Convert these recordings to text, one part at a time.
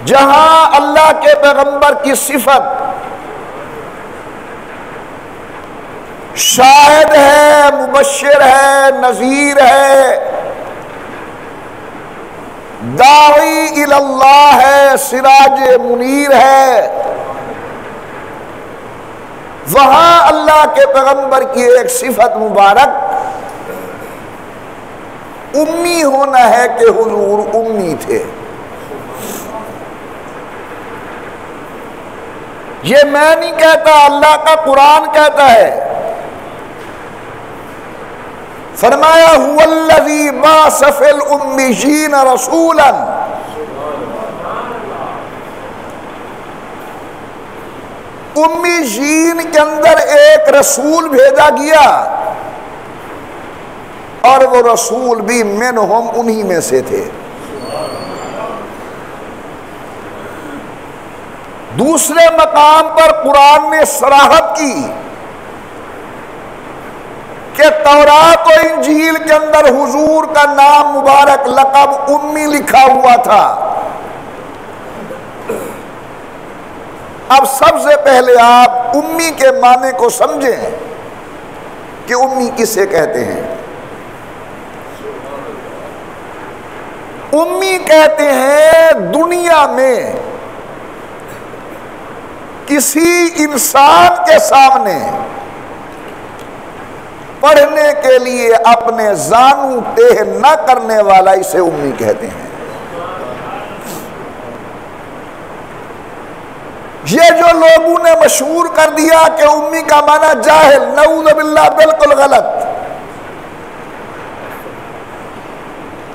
جہاں اللہ کے پیغمبر کی صفت شاہد ہے، مبشر ہے، نذیر ہے، داعی الی اللہ ہے، سراج منیر ہے، وہاں اللہ کے پیغمبر کی ایک صفت مبارک امی ہونا ہے کہ حضور امی تھے۔ یہ میں نہیں کہتا، اللہ کا قرآن کہتا ہے، فرمایا هو الذی بعث فی الامیین رسولا، امیین کے اندر ایک رسول بھیجا گیا، اور وہ رسول بھی منہم انہی میں سے تھے۔ دوسرے مقام پر قرآن نے صراحت کی کہ تورات و انجیل کے اندر حضور کا نام مبارک لقب امی لکھا ہوا تھا۔ اب سب سے پہلے آپ امی کے معنی کو سمجھیں کہ امی کسے کہتے ہیں۔ امی کہتے ہیں دنیا میں کسی انسان کے سامنے پڑھنے کے لیے اپنے زانو تہ نہ کرنے والا اسے امی کہتے ہیں۔ یہ جو لوگوں نے مشہور کر دیا کہ امی کا معنی جاہل، نعوذ باللہ، بالکل غلط۔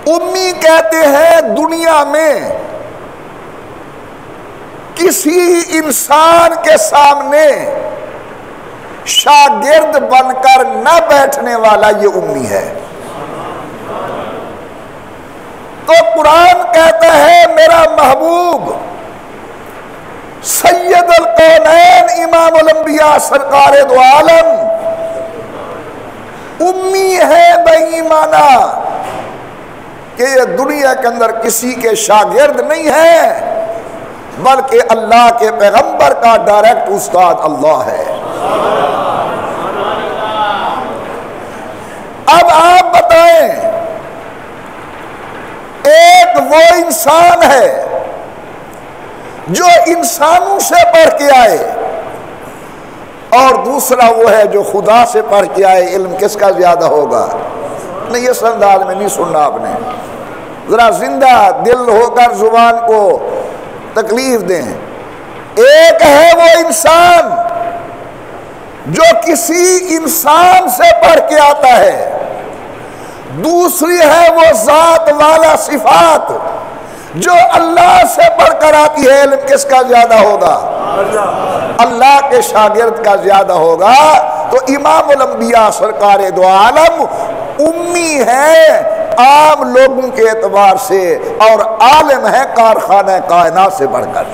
امی کہتے ہیں دنیا میں کسی انسان کے سامنے شاگرد بن کر نہ بیٹھنے والا یہ امی ہے۔ تو قرآن کہتا ہے میرا محبوب سید القونین امام الانبیاء سرکار دو عالم امی ہے بےایمانہ کہ یہ دنیا کے اندر کسی کے شاگرد نہیں ہے، بلکہ اللہ کے پیغمبر کا ڈائریکٹ استاد اللہ ہے۔ اب آپ بتائیں، ایک وہ انسان ہے جو انسانوں سے پڑھ کے آئے، اور دوسرا وہ ہے جو خدا سے پڑھ کے آئے۔ علم کس کا زیادہ ہوگا؟ نہیں، اس انداز میں نہیں سننا آپ نے، ذرا زندہ دل ہو کر زبان کو تکلیف دیں۔ ایک ہے وہ انسان جو کسی انسان سے پڑھ کے آتا ہے، دوسری ہے وہ ذات والا صفات جو اللہ سے پڑھ کر آتی ہے۔ علم کس کا زیادہ ہوگا؟ اللہ کے شاگرد کا زیادہ ہوگا۔ تو امام الانبیاء سرکار دو عالم امی ہے عام لوگوں کے اعتبار سے، اور عالم ہے کارخانہ کائنات سے بڑھ کر۔